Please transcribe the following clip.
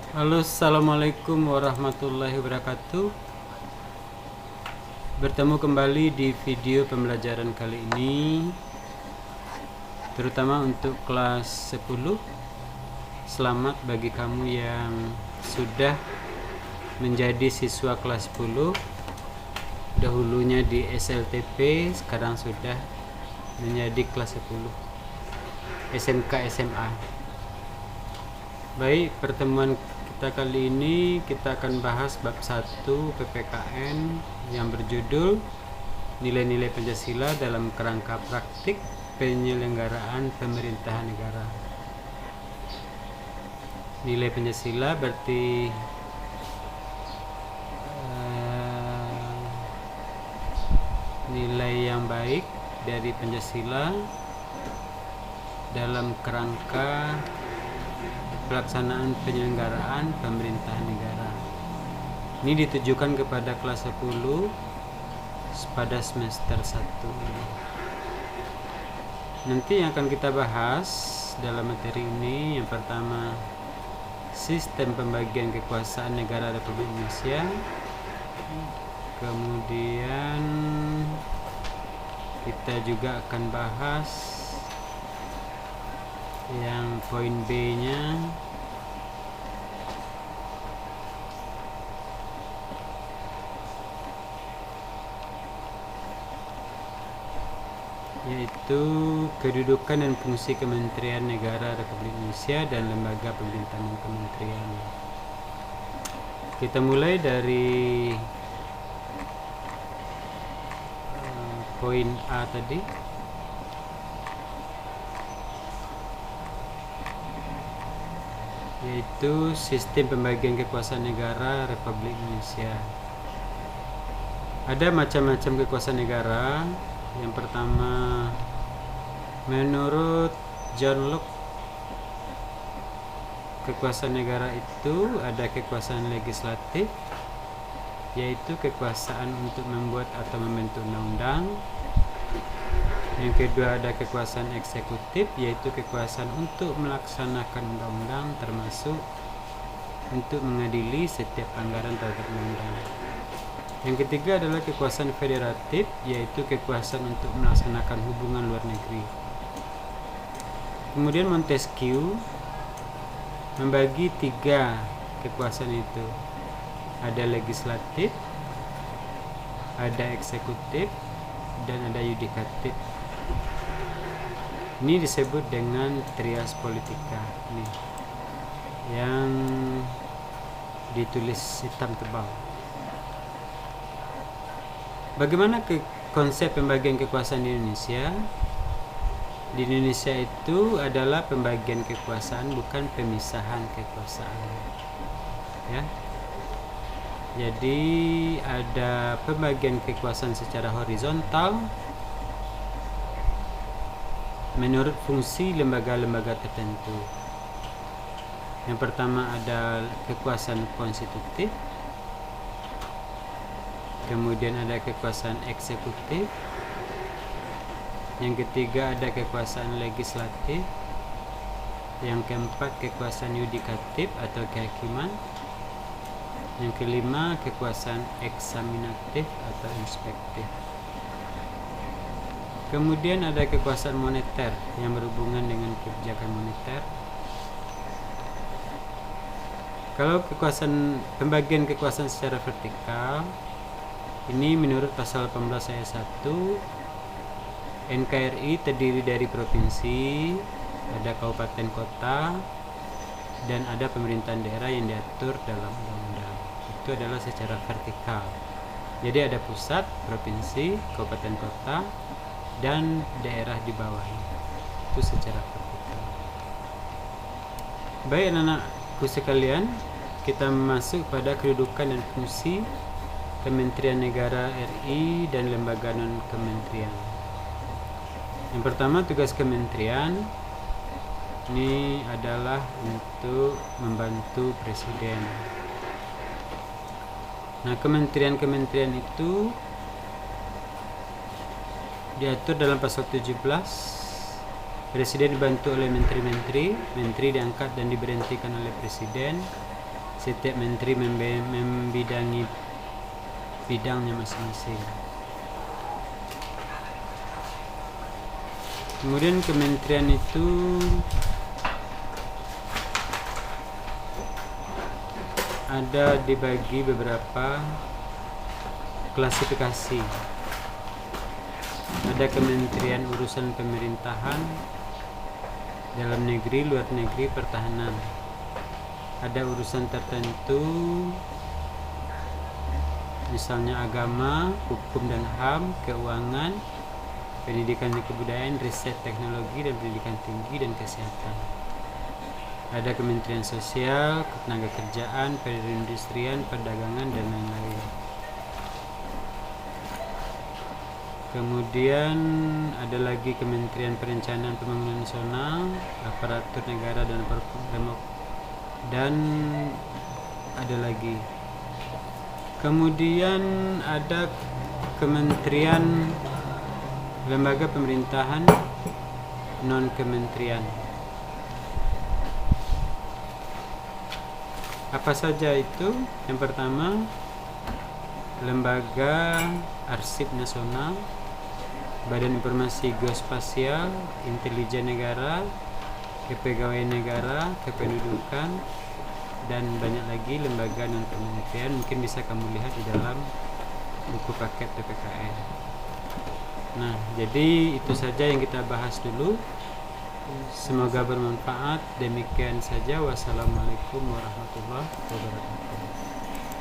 Halo, assalamualaikum warahmatullahi wabarakatuh. Bertemu kembali di video pembelajaran kali ini, terutama untuk kelas 10. Selamat bagi kamu yang sudah menjadi siswa kelas 10. Dahulunya di SLTP, sekarang sudah menjadi kelas 10 SMK SMA. Baik, pertemuan kita kali ini kita akan bahas bab 1 PPKN yang berjudul Nilai-nilai Pancasila dalam kerangka praktik penyelenggaraan pemerintahan negara. Nilai Pancasila berarti nilai yang baik dari Pancasila dalam kerangka pelaksanaan penyelenggaraan pemerintahan negara. Ini ditujukan kepada kelas 10 pada semester 1. Nanti yang akan kita bahas dalam materi ini, yang pertama sistem pembagian kekuasaan negara Republik Indonesia. Kemudian kita juga akan bahas yang poin B-nya, yaitu kedudukan dan fungsi Kementerian Negara Republik Indonesia dan lembaga pemerintahan kementerian. Kita mulai dari poin A tadi, yaitu sistem pembagian kekuasaan negara Republik Indonesia. Ada macam-macam kekuasaan negara. Yang pertama, menurut John Locke, kekuasaan negara itu ada kekuasaan legislatif, yaitu kekuasaan untuk membuat atau membentuk undang-undang. Yang kedua, ada kekuasaan eksekutif, yaitu kekuasaan untuk melaksanakan undang-undang, termasuk untuk mengadili setiap pelanggaran terhadap undang-undang. Yang ketiga adalah kekuasaan federatif, yaitu kekuasaan untuk melaksanakan hubungan luar negeri. Kemudian Montesquieu membagi 3 kekuasaan itu. Ada legislatif, ada eksekutif, dan ada yudikatif. Ini disebut dengan trias politika nih, yang ditulis hitam tebal. Bagaimana konsep pembagian kekuasaan di Indonesia? Di Indonesia itu adalah pembagian kekuasaan, bukan pemisahan kekuasaan. Ya. Jadi ada pembagian kekuasaan secara horizontal menurut fungsi lembaga-lembaga tertentu. Yang pertama ada kekuasaan konstitutif, kemudian ada kekuasaan eksekutif, yang ketiga ada kekuasaan legislatif, yang keempat kekuasaan yudikatif atau kehakiman, yang kelima kekuasaan eksaminatif atau inspektif. Kemudian ada kekuasaan moneter yang berhubungan dengan kebijakan moneter. Kalau pembagian kekuasaan secara vertikal, ini menurut pasal 18 ayat 1, NKRI terdiri dari provinsi, ada kabupaten kota, dan ada pemerintahan daerah yang diatur dalam undang-undang. Itu adalah secara vertikal. Jadi ada pusat, provinsi, kabupaten kota, dan daerah di bawahnya. Itu secara vertikal. Baik anak-anakku sekalian, kita masuk pada kedudukan dan fungsi Kementerian Negara RI dan lembaga non-kementerian. Yang pertama, tugas kementerian ini adalah untuk membantu presiden. Nah, kementerian-kementerian itu diatur dalam pasal 17. Presiden dibantu oleh menteri-menteri, menteri diangkat dan diberhentikan oleh presiden. setiap menteri membidangi bidangnya masing-masing. Kemudian kementerian itu ada dibagi beberapa klasifikasi. Ada kementerian urusan pemerintahan, dalam negeri, luar negeri, pertahanan. Ada urusan tertentu, misalnya agama, hukum dan HAM, keuangan, pendidikan dan kebudayaan, riset teknologi dan pendidikan tinggi, dan kesehatan. Ada kementerian sosial, ketenagakerjaan, perindustrian, perdagangan, dan lain-lain. Kemudian ada lagi kementerian perencanaan pembangunan nasional, aparatur negara dan ada lagi. Kemudian ada kementerian lembaga pemerintahan non kementerian. Apa saja itu? Yang pertama, lembaga arsip nasional, badan informasi geospasial, intelijen negara, kepegawaian negara, kependudukan, dan banyak lagi lembaga non kementerian. Mungkin bisa kamu lihat di dalam buku paket PPKN. Nah, jadi itu saja yang kita bahas dulu. Semoga bermanfaat. Demikian saja. Wassalamualaikum warahmatullahi wabarakatuh.